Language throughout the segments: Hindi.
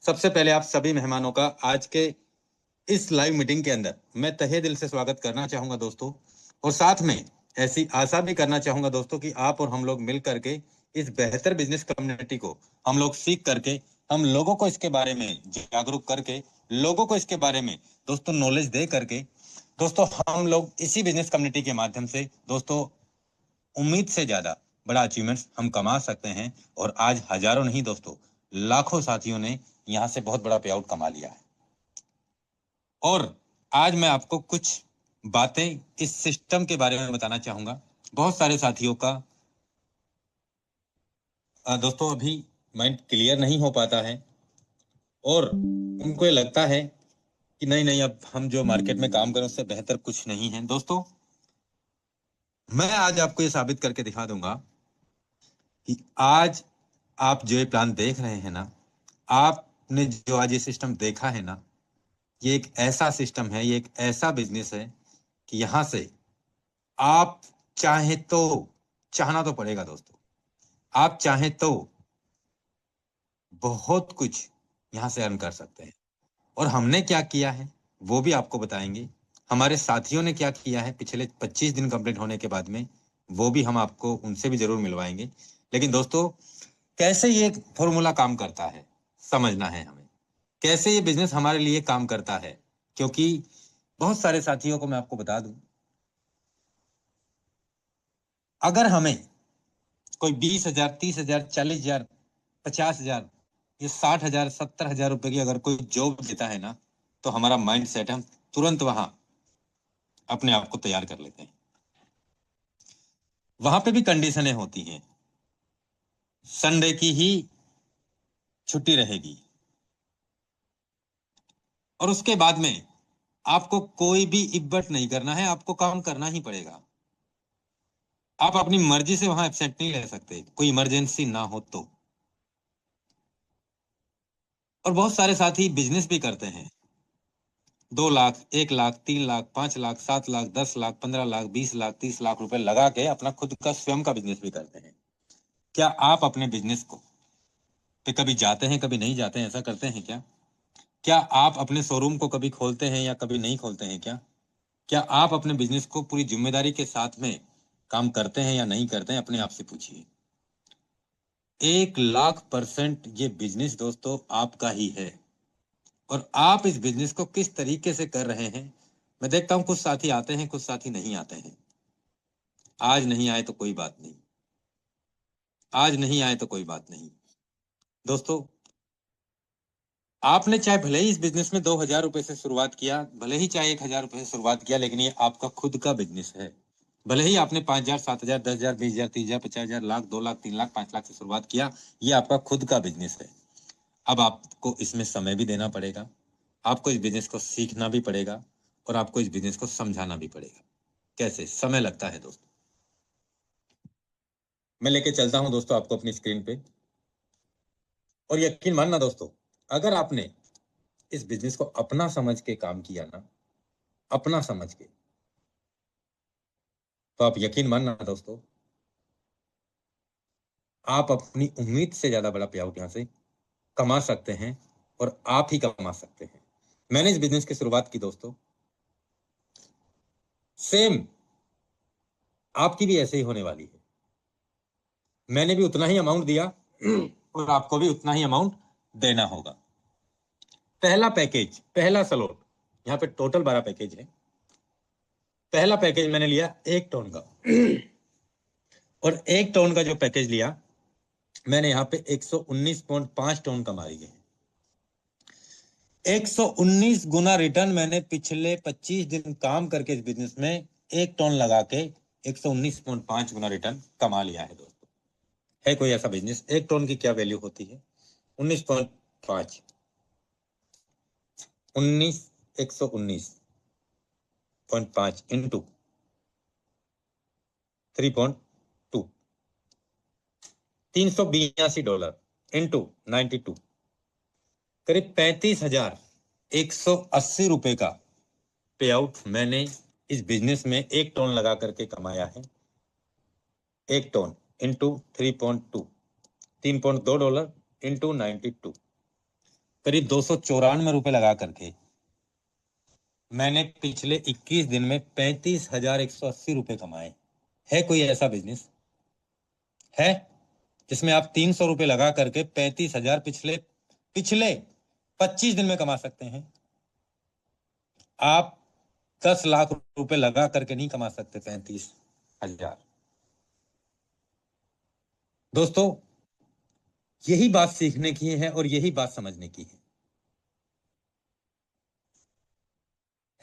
सबसे पहले आप सभी मेहमानों का आज के इस लाइव मीटिंग के अंदर मैं तहे दिल से स्वागत करना चाहूंगा दोस्तों, और साथ में ऐसी आशा भी करना चाहूंगा दोस्तों कि आप और हम लोग मिल करके इस बेहतर बिजनेस कम्युनिटी को हम लोग सीख करके हम लोगों को इसके बारे में जागरूक करके लोगों को इसके बारे में दोस्तों नॉलेज दे करके दोस्तों हम लोग इसी बिजनेस कम्युनिटी के माध्यम से दोस्तों उम्मीद से ज्यादा बड़ा अचीवमेंट्स हम कमा सकते हैं। और आज हजारों नहीं दोस्तों, लाखों साथियों ने यहां से बहुत बड़ा पे आउट कमा लिया है। और आज मैं आपको कुछ बातें इस सिस्टम के बारे में बताना चाहूंगा। बहुत सारे साथियों का दोस्तों अभी माइंड क्लियर नहीं हो पाता है और उनको ये लगता है कि नहीं नहीं, अब हम जो मार्केट में काम करें उससे बेहतर कुछ नहीं है। दोस्तों मैं आज आपको ये साबित करके दिखा दूंगा कि आज आप जो ये प्लान देख रहे हैं ना, आपने जो आज ये सिस्टम देखा है ना, ये एक ऐसा सिस्टम है, ये एक ऐसा बिजनेस है कि यहां से आप चाहे तो, चाहना तो पड़ेगा दोस्तों, आप चाहे तो बहुत कुछ यहां से अर्न कर सकते हैं। और हमने क्या किया है वो भी आपको बताएंगे, हमारे साथियों ने क्या किया है पिछले 25 दिन कंप्लीट होने के बाद में, वो भी हम आपको उनसे भी जरूर मिलवाएंगे। लेकिन दोस्तों कैसे ये फॉर्मूला काम करता है समझना है हमें, कैसे ये बिजनेस हमारे लिए काम करता है। क्योंकि बहुत सारे साथियों को मैं आपको बता दूं, अगर हमें कोई 20,000, 30,000, 40,000, 50,000, ये 60,000, 70,000 रुपए की अगर कोई जॉब देता है ना, तो हमारा माइंड सेट हम तुरंत वहां अपने आप को तैयार कर लेते हैं। वहां पे भी कंडीशनें होती हैं, संडे की ही छुट्टी रहेगी और उसके बाद में आपको कोई भी इब्बट नहीं करना है, आपको काम करना ही पड़ेगा। आप अपनी मर्जी से वहां एब्सेंट नहीं ले सकते, कोई इमरजेंसी ना हो तो। और बहुत सारे साथी बिजनेस भी करते हैं, 2 लाख, 1 लाख, 3 लाख, 5 लाख, 7 लाख, 10 लाख, 15 लाख, 20 लाख, 30 लाख रुपए लगा के अपना खुद का स्वयं का बिजनेस भी करते हैं। क्या आप अपने बिजनेस को पे कभी जाते हैं कभी नहीं जाते हैं, ऐसा करते हैं क्या? क्या आप अपने शोरूम को कभी खोलते हैं या कभी नहीं खोलते हैं क्या? क्या आप अपने बिजनेस को पूरी जिम्मेदारी के साथ में काम करते हैं या नहीं करते हैं? अपने आप से पूछिए। 1,00,000% ये बिजनेस दोस्तों आपका ही है। और आप इस बिजनेस को किस तरीके से कर रहे हैं, मैं देखता हूं कुछ साथी आते हैं, कुछ साथी नहीं आते हैं। आज नहीं आए तो कोई बात नहीं, आज नहीं आए तो कोई बात नहीं। दोस्तों आपने चाहे भले ही इस बिजनेस में 2,000 रुपए से शुरुआत किया, भले ही चाहे 1,000 रुपए से शुरुआत किया, लेकिन ये आपका खुद का बिजनेस है। भले ही आपने 5,000, 7,000, 10,000, 20,000, 30,000, 50,000, लाख, 2 लाख, 3 लाख, 5 लाख से शुरुआत किया, ये आपका खुद का बिजनेस है। अब आपको इसमें समय भी देना पड़ेगा, आपको इस बिजनेस को सीखना भी पड़ेगा और आपको इस बिजनेस को समझाना भी पड़ेगा। कैसे समय लगता है दोस्तों, मैं लेके चलता हूं दोस्तों आपको अपनी स्क्रीन पे। और यकीन मानना दोस्तों, अगर आपने इस बिजनेस को अपना समझ के काम किया ना, अपना समझ के, तो आप यकीन मानना दोस्तों, आप अपनी उम्मीद से ज्यादा बड़ा पे आउट यहां से कमा सकते हैं और आप ही कमा सकते हैं। मैंने इस बिजनेस की शुरुआत की दोस्तों, सेम आपकी भी ऐसे ही होने वाली है। मैंने भी उतना ही अमाउंट दिया और आपको भी उतना ही अमाउंट देना होगा। पहला पैकेज, पहला स्लॉट, यहाँ पे टोटल 12 पैकेज है। पहला पैकेज मैंने लिया 1 टन का और 1 टन का जो पैकेज लिया, मैंने यहाँ पे 119.5 टन कमाई है। 119 गुना रिटर्न मैंने पिछले 25 दिन काम करके इस बिजनेस में 1 टन लगा के 119.5 गुना रिटर्न कमा लिया है दोस्तों। है कोई ऐसा बिजनेस? 1 टन की क्या वैल्यू होती है? 19.5, 119 इंटू 3.2, $382 इंटू 92, करीब 35,180 रुपए का पे आउट मैंने इस बिजनेस में 1 टन लगा करके कमाया है। 1 टन इंटू 3.2, $3.2 इंटू 92, करीब 294 लगा करके मैंने पिछले 21 दिन में 35,180 रुपए कमाए। है कोई ऐसा बिजनेस है जिसमें आप 300 रुपए लगा करके 35,000 पिछले पिछले 25 दिन में कमा सकते हैं? आप 10 लाख रुपए लगा करके नहीं कमा सकते 35,000। दोस्तों, यही बात सीखने की है और यही बात समझने की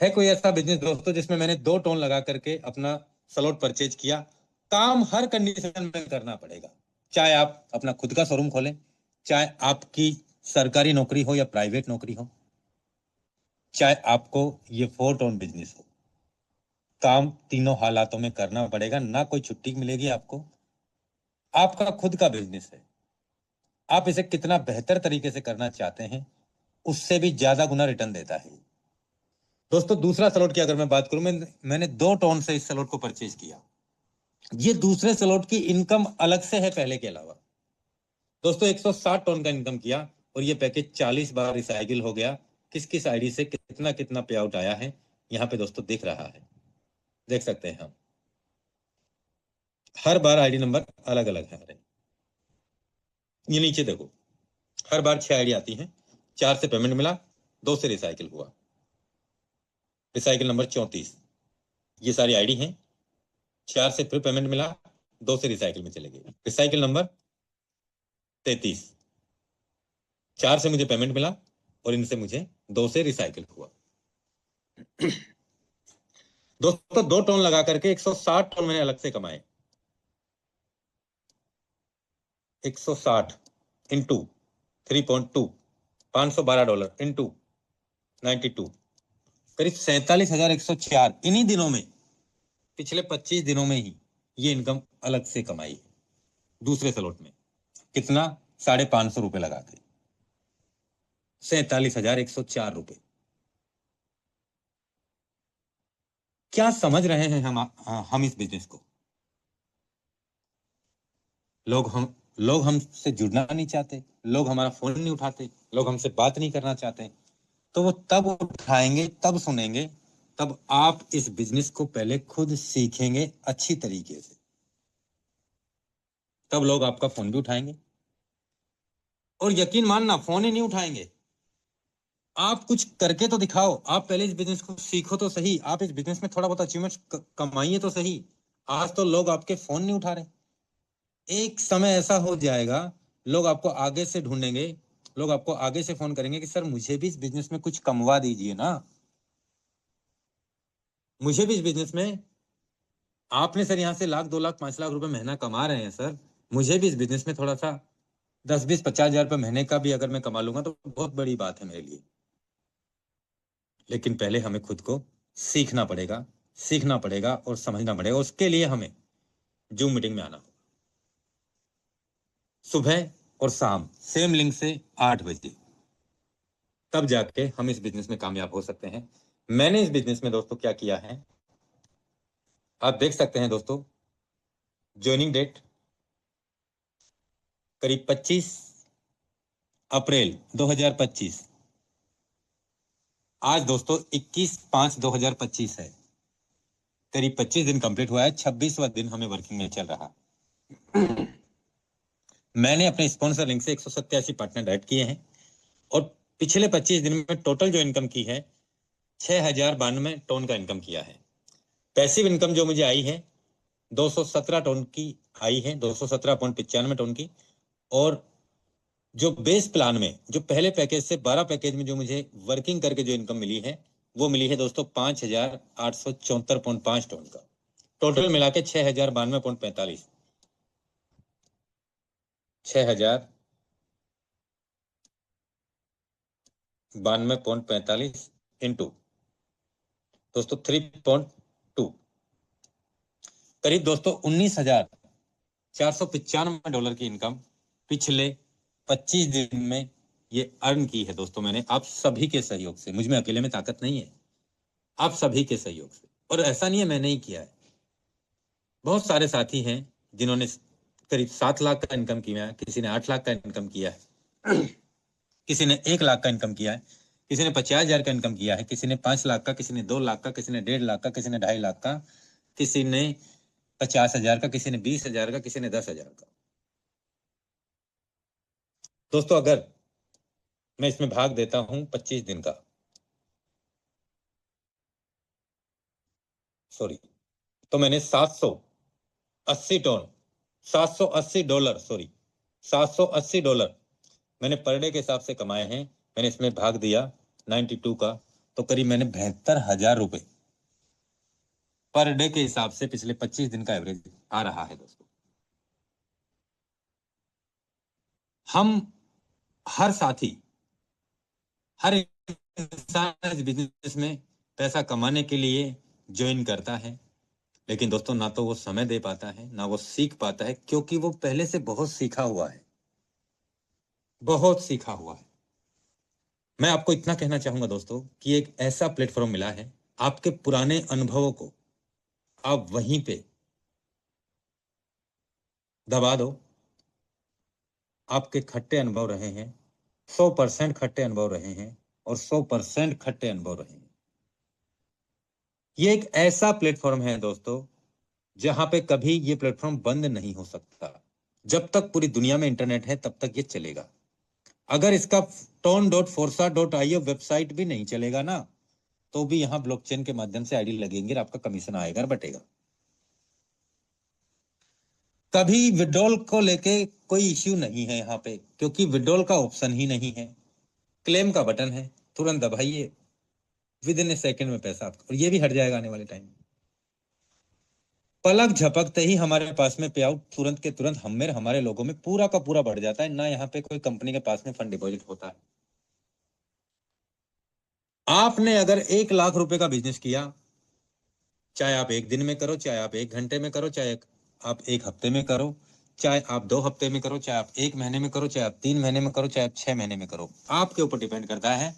है कोई ऐसा बिजनेस दोस्तों जिसमें मैंने 2 टोन लगा करके अपना स्लॉट परचेज किया? काम हर कंडीशन में करना पड़ेगा, चाहे आप अपना खुद का शोरूम खोलें, चाहे आपकी सरकारी नौकरी हो या प्राइवेट नौकरी हो, चाहे आपको ये 4 टोन बिजनेस हो, काम तीनों हालातों में करना पड़ेगा, ना कोई छुट्टी मिलेगी आपको। आपका खुद का बिजनेस है, आप इसे कितना बेहतर तरीके से करना चाहते हैं, उससे भी ज्यादा गुना रिटर्न देता है। दोस्तों, दूसरा स्लॉट की अगर मैं बात करूं, मैंने 2 टोन से इस स्लॉट को परचेज किया। ये दूसरे स्लॉट की इनकम अलग से है पहले के अलावा। दोस्तों, 160 टन का इनकम किया और ये पैकेज 40 बार रिसाइकिल हो गया। किस किस आईडी से कितना कितना पे आउट आया है यहाँ पे दोस्तों दिख रहा है, देख सकते हैं हम। हर बार आईडी नंबर अलग अलग है। ये नीचे देखो, हर बार 6 आईडी आती हैं। 4 से पेमेंट मिला, 2 से रिसाइकिल हुआ, रिसाइकिल नंबर 34। ये सारी आईडी हैं। 4 से फिर पेमेंट मिला, 2 से रिसाइकिल में चले गए, रिसाइकिल नंबर 33। 4 से मुझे पेमेंट मिला और इनसे मुझे 2 से रिसाइकिल हुआ। दोस्तों, 2 टोन लगा करके 160 टोन मैंने अलग से कमाए। 160 इंटू 3.2, $512 इंटू 92, करीब 47,104 इन्हीं दिनों में, पिछले 25 दिनों में ही ये इनकम अलग से कमाई है दूसरे स्लॉट में। कितना? 550 रुपए लगा के 47,104 रुपए। क्या समझ रहे हैं हम इस बिजनेस को? लोग हमसे जुड़ना नहीं चाहते, लोग हमारा फोन नहीं उठाते, लोग हमसे बात नहीं करना चाहते, तो वो तब उठाएंगे, तब सुनेंगे, तब आप इस बिजनेस को पहले खुद सीखेंगे अच्छी तरीके से, तब लोग आपका फोन भी उठाएंगे। और यकीन मानना, फोन ही नहीं उठाएंगे, आप कुछ करके तो दिखाओ। आप पहले इस बिजनेस को सीखो तो सही, आप इस बिजनेस में थोड़ा बहुत अचीवमेंट कमाइए तो सही। आज तो लोग आपके फोन नहीं उठा रहे, एक समय ऐसा हो जाएगा लोग आपको आगे से ढूंढेंगे, लोग आपको आगे से फोन करेंगे कि सर मुझे भी इस बिजनेस में कुछ कमवा दीजिए ना, मुझे भी इस बिजनेस में, आपने सर यहाँ से 1 लाख 2 लाख 5 लाख रुपए महीना कमा रहे हैं सर, मुझे भी इस बिजनेस में थोड़ा सा 10-20-50 हजार रुपए महीने का भी अगर मैं कमा लूंगा तो बहुत बड़ी बात है मेरे लिए। लेकिन पहले हमें खुद को सीखना पड़ेगा, सीखना पड़ेगा और समझना पड़ेगा। उसके लिए हमें जूम मीटिंग में आना होगा, सुबह और शाम सेम लिंक से 8 बजे, तब जाके हम इस बिजनेस में कामयाब हो सकते हैं। मैंने इस बिजनेस में दोस्तों क्या किया है, आप देख सकते हैं दोस्तों। ज्वाइनिंग डेट करीब 25 अप्रैल 2025। आज दोस्तों 21/5/2025 है, करीब 25 दिन कंप्लीट हुआ है, 26वां दिन हमें वर्किंग में चल रहा। मैंने अपने स्पॉन्सर लिंक से 187 पार्टनर ऐड किए हैं और पिछले 25 दिन में टोटल जो इनकम की है 6,092 टन का इनकम किया है। पैसिव इनकम जो मुझे आई है 217 टन की आई है, 217.95 टन की। और जो बेस प्लान में, जो पहले पैकेज से 12 पैकेज में जो मुझे वर्किंग करके जो इनकम मिली है, वो मिली है दोस्तों 5,874.5 टन का। टोटल मिला के 6,092.45, 6,092.45 इंटू दोस्तों 3.2, करीब दोस्तों $19,495 की इनकम पिछले 25 दिन में ये अर्न की है दोस्तों मैंने, आप सभी के सहयोग से। मुझ में अकेले में ताकत नहीं है, आप सभी के सहयोग से। और ऐसा नहीं है मैंने ही किया है, बहुत सारे साथी हैं जिन्होंने करीब 7 लाख का इनकम किया है, किसी ने 8 लाख का इनकम किया है। किसी ने 1 लाख का इनकम किया है, किसी ने 50,000 का इनकम किया है, किसी ने 5 लाख का, किसी ने 2 लाख का, किसी ने 1.5 लाख का, किसी ने 2.5 लाख का, किसी ने 50,000 का, किसी ने 20,000 का, किसी ने 10,000 का। दोस्तों अगर मैं इसमें भाग देता हूं 25 दिन का, सॉरी, तो मैंने $780 $780 मैंने पर डे के हिसाब से कमाए हैं। मैंने इसमें भाग दिया 92 का, तो करीब मैंने 72,000 रुपए पर डे के हिसाब से पिछले 25 दिन का एवरेज आ रहा है। दोस्तों हम हर साथी, हर इंसान इस बिजनेस में पैसा कमाने के लिए ज्वाइन करता है, लेकिन दोस्तों ना तो वो समय दे पाता है, ना वो सीख पाता है, क्योंकि वो पहले से बहुत सीखा हुआ है, बहुत सीखा हुआ है। मैं आपको इतना कहना चाहूंगा दोस्तों कि एक ऐसा प्लेटफॉर्म मिला है, आपके पुराने अनुभवों को आप वहीं पे दबा दो। आपके खट्टे अनुभव रहे हैं, 100% खट्टे अनुभव रहे हैं, और 100% खट्टे अनुभव रहे हैं। ये एक ऐसा प्लेटफॉर्म है दोस्तों जहां पे कभी ये प्लेटफॉर्म बंद नहीं हो सकता। जब तक पूरी दुनिया में इंटरनेट है तब तक ये चलेगा। अगर इसका ton.forsa.io वेबसाइट भी नहीं चलेगा ना, तो भी यहाँ ब्लॉकचेन के माध्यम से आईडी लगेंगे और आपका कमीशन आएगा और बटेगा। कभी विड्रॉल को लेके कोई इश्यू नहीं है यहाँ पे, क्योंकि विड्रॉल का ऑप्शन ही नहीं है, क्लेम का बटन है, तुरंत दबाइए, विद इन ए सेकेंड में पैसा आपका, और ये भी हट जाएगा आने वाले टाइम। पलक झपकते ही हमारे पास में पे आउट तुरंत के तुरंत हमारे लोगों में पूरा का पूरा बढ़ जाता है ना। यहाँ पे कोई कंपनी के पास में फंड डिपॉजिट होता है। आपने अगर 1 लाख रुपए का बिजनेस किया, चाहे आप एक दिन में करो, चाहे आप 1 घंटे में करो, चाहे आप 1 हफ्ते में करो, चाहे आप 2 हफ्ते में करो, चाहे आप 1 महीने में करो, चाहे आप 3 महीने में करो, चाहे आप 6 महीने में करो, आपके ऊपर डिपेंड करता है।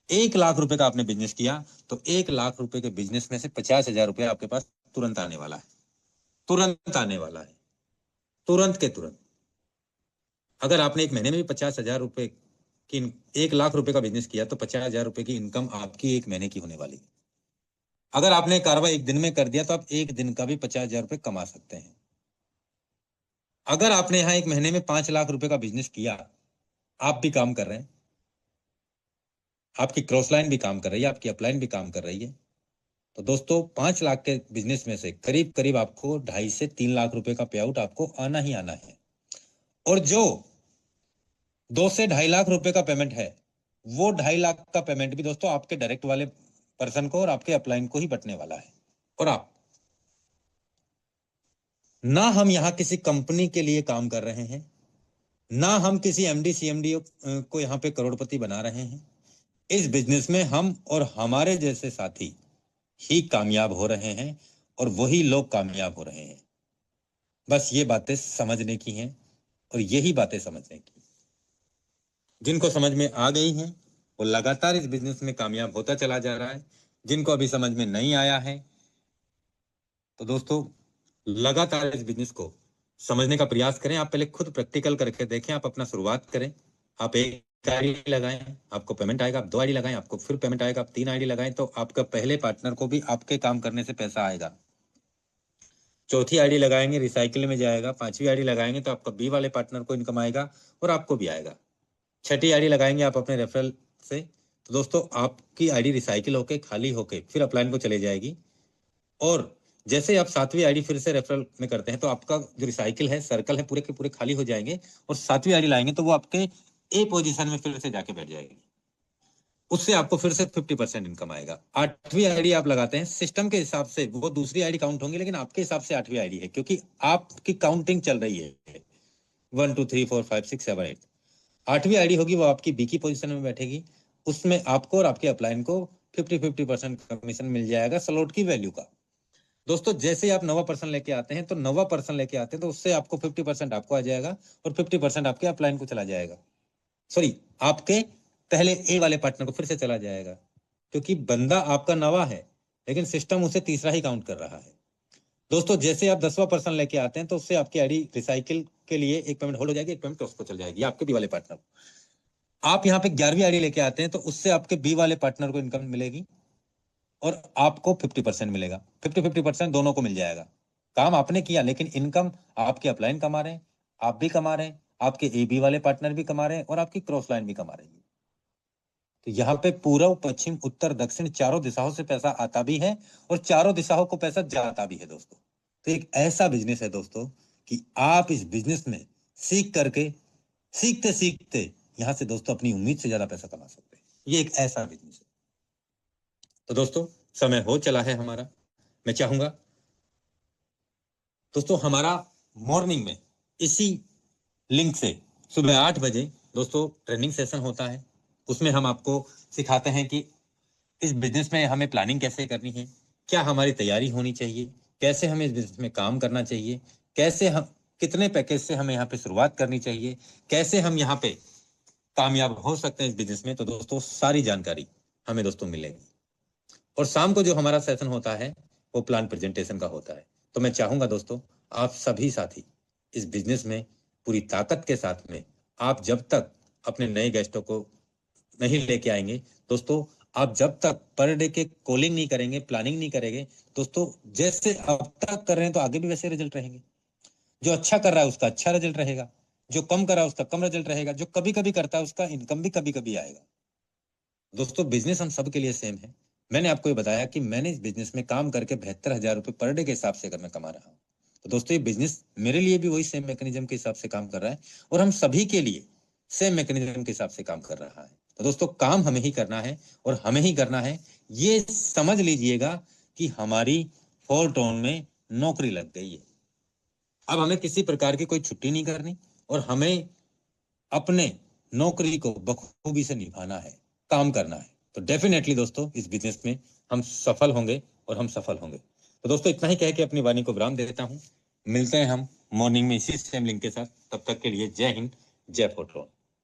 1 लाख रुपए का आपने बिजनेस किया तो 1 लाख रुपए के बिजनेस में से 50,000 रुपए आपके पास तुरंत आने वाला है, तुरंत आने वाला है, तुरंत के तुरंत। अगर आपने 1 महीने में भी 50,000 रुपए की 1 लाख रुपए का बिजनेस किया तो 50,000 रुपए की इनकम आपकी 1 महीने की होने वाली है। अगर आपने कार्रवाई 1 दिन में कर दिया तो आप 1 दिन का भी 50,000 रुपए कमा सकते हैं। अगर आपने यहाँ 1 महीने में 5 लाख रुपए का बिजनेस किया, आप भी काम कर रहे हैं, आपकी क्रॉस लाइन भी काम कर रही है, आपकी अपलाइन भी काम कर रही है, तो दोस्तों 5 लाख के बिजनेस में से करीब करीब आपको 2.5 से 3 लाख रुपए का पे आउट आपको आना ही आना है। और जो 2 से 2.5 लाख रुपए का पेमेंट है, वो 2.5 लाख का पेमेंट भी दोस्तों आपके डायरेक्ट वाले पर्सन को और आपके अपलाइन को ही बटने वाला है। और आप ना, हम यहाँ किसी कंपनी के लिए काम कर रहे हैं, ना हम किसी एमडी सीएमडी को यहाँ पे करोड़पति बना रहे हैं। इस बिजनेस में हम और हमारे जैसे साथी ही कामयाब हो रहे हैं, और वही लोग कामयाब हो रहे हैं। बस ये बातें समझने की हैं, और यही बातें समझने की। जिनको समझ में आ गई हैं वो लगातार इस बिजनेस में कामयाब होता चला जा रहा है। जिनको अभी समझ में नहीं आया है, तो दोस्तों लगातार इस बिजनेस को समझने का प्रयास करें। आप पहले खुद प्रैक्टिकल करके देखें, आप अपना शुरुआत करें। आप 1 आईडी लगाएं, आपको पेमेंट आएगा। आप 2 आईडी लगाएं, आपको फिर पेमेंट आएगा। आप 3 आईडी लगाएं तो आपका पहले पार्टनर को भी आपके काम करने से पैसा आएगा। चौथी आईडी लगाएंगे, रिसाइकिल में जाएगा। 5वीं आईडी लगाएंगे तो आपका बी वाले पार्टनर को इनकम आएगा और आपको भी आएगा। 6ठी आईडी लगाएंगे आप अपने रेफरल से, तो दोस्तों आपकी आईडी रिसाइकिल होके खाली होके फिर अपलाइन को चले जाएगी। और जैसे आप 7वीं आईडी फिर से रेफरल में करते हैं तो आपका जो रिसाइकिल है, सर्कल है, पूरे के पूरे खाली हो जाएंगे। और 7वीं आईडी लाएंगे तो वो आपके ए पोजीशन में फिर से जाके बैठ जाएगी। उससे आपको फिर से 50% इनकम आएगा। 8वीं आईडी आप लगाते हैं, सिस्टम के हिसाब से वो दूसरी आईडी काउंट होंगी, लेकिन आपके हिसाब से 8वीं आईडी है, क्योंकि आपकी काउंटिंग चल रही है 1 2 3 4 5 6 7 8। 8वीं आईडी होगी वो आपकी बी की पोजीशन में बैठेगी। उसमें आपको और आपके अपलाइन को 50% कमीशन मिल जाएगा स्लॉट की वैल्यू का। दोस्तों जैसे आप 9% लेके आते हैं तो 9% लेके आते हैं तो उससे आपको 50% आपको आ जाएगा और 50% आपके अपलाइन को चला जाएगा। सॉरी, आपके पहले ए वाले पार्टनर को फिर से चला जाएगा, क्योंकि बंदा आपका नवा है लेकिन सिस्टम उसे तीसरा ही काउंट कर रहा है। दोस्तों जैसे आप 10% लेके आते हैं तो उससे आपकी आईडी रिसाइकिल के लिए एक पेमेंट होल्ड हो जाएगी, एक पेमेंट उसको चल जाएगी, आपके बी वाले पार्टनर। आप यहाँ पे 11वीं आईडी लेके आते हैं तो उससे आपके बी वाले पार्टनर को इनकम मिलेगी और आपको 50% मिलेगा। 50-50% दोनों को मिल जाएगा। काम आपने किया लेकिन इनकम आपके अपलाइन कमा रहे हैं, आप भी कमा रहे हैं, आपके ए बी वाले पार्टनर भी कमा रहे हैं और आपकी क्रॉस लाइन भी कमा रही है। तो यहाँ पे पूर्व पश्चिम उत्तर दक्षिण चारों दिशाओं से पैसा आता भी है और चारों दिशाओं को पैसा जाता भी है दोस्तों। तो एक ऐसा बिजनेस है दोस्तों कि आप इस बिजनेस में सीख करके सीखते सीखते यहां से दोस्तों अपनी उम्मीद से ज्यादा पैसा कमा सकते हैं। ये एक ऐसा बिजनेस है। तो दोस्तों समय हो चला है हमारा। मैं चाहूंगा दोस्तों हमारा मॉर्निंग में इसी लिंक से सुबह 8 बजे दोस्तों ट्रेनिंग सेशन होता है। उसमें हम आपको सिखाते हैं कि इस बिजनेस में हमें प्लानिंग कैसे करनी है, क्या हमारी तैयारी होनी चाहिए, कैसे हमें इस बिजनेस में काम करना चाहिए, कैसे हम कितने पैकेज से हमें यहाँ पे शुरुआत करनी चाहिए, कैसे हम यहाँ पे कामयाब हो सकते हैं इस बिजनेस में। तो दोस्तों सारी जानकारी हमें दोस्तों मिलेगी। और शाम को जो हमारा सेशन होता है वो प्लान प्रेजेंटेशन का होता है। तो मैं चाहूंगा दोस्तों आप सभी साथी इस बिजनेस में पूरी ताकत के साथ में, आप जब तक अपने नए गेस्टों को नहीं लेके आएंगे दोस्तों, आप जब तक पर डे के कॉलिंग नहीं करेंगे, प्लानिंग नहीं करेंगे दोस्तों, जैसे अब तक कर रहे हैं तो आगे भी वैसे रिजल्ट रहेंगे। जो अच्छा कर रहा है उसका अच्छा रिजल्ट रहेगा, जो कम कर रहा है उसका कम रिजल्ट रहेगा, जो कभी कभी करता है उसका इनकम भी कभी कभी आएगा। दोस्तों बिजनेस हम सबके लिए सेम है। मैंने आपको ये बताया कि मैंने इस बिजनेस में काम करके 72,000 रुपए पर डे के हिसाब से अगर मैं कमा रहा हूँ तो दोस्तों ये बिजनेस मेरे लिए भी वही सेम मैकेनिज्म के हिसाब से काम कर रहा है और हम सभी के लिए सेम मैकेनिज्म के हिसाब से काम कर रहा है। तो दोस्तों काम हमें ही करना है और हमें ही करना है, ये समझ लीजिएगा कि हमारी फोरटोन में नौकरी लग गई है। अब हमें किसी प्रकार की कोई छुट्टी नहीं करनी और हमें अपने नौकरी को बखूबी से निभाना है, काम करना है। तो डेफिनेटली दोस्तों इस बिजनेस में हम सफल होंगे और हम सफल होंगे। तो दोस्तों इतना ही कह के अपनी वाणी को विराम दे देता हूं। मिलते हैं हम मॉर्निंग में इसी सेम लिंक के साथ। तब तक के लिए जय हिंद, जय फोरट्रोन।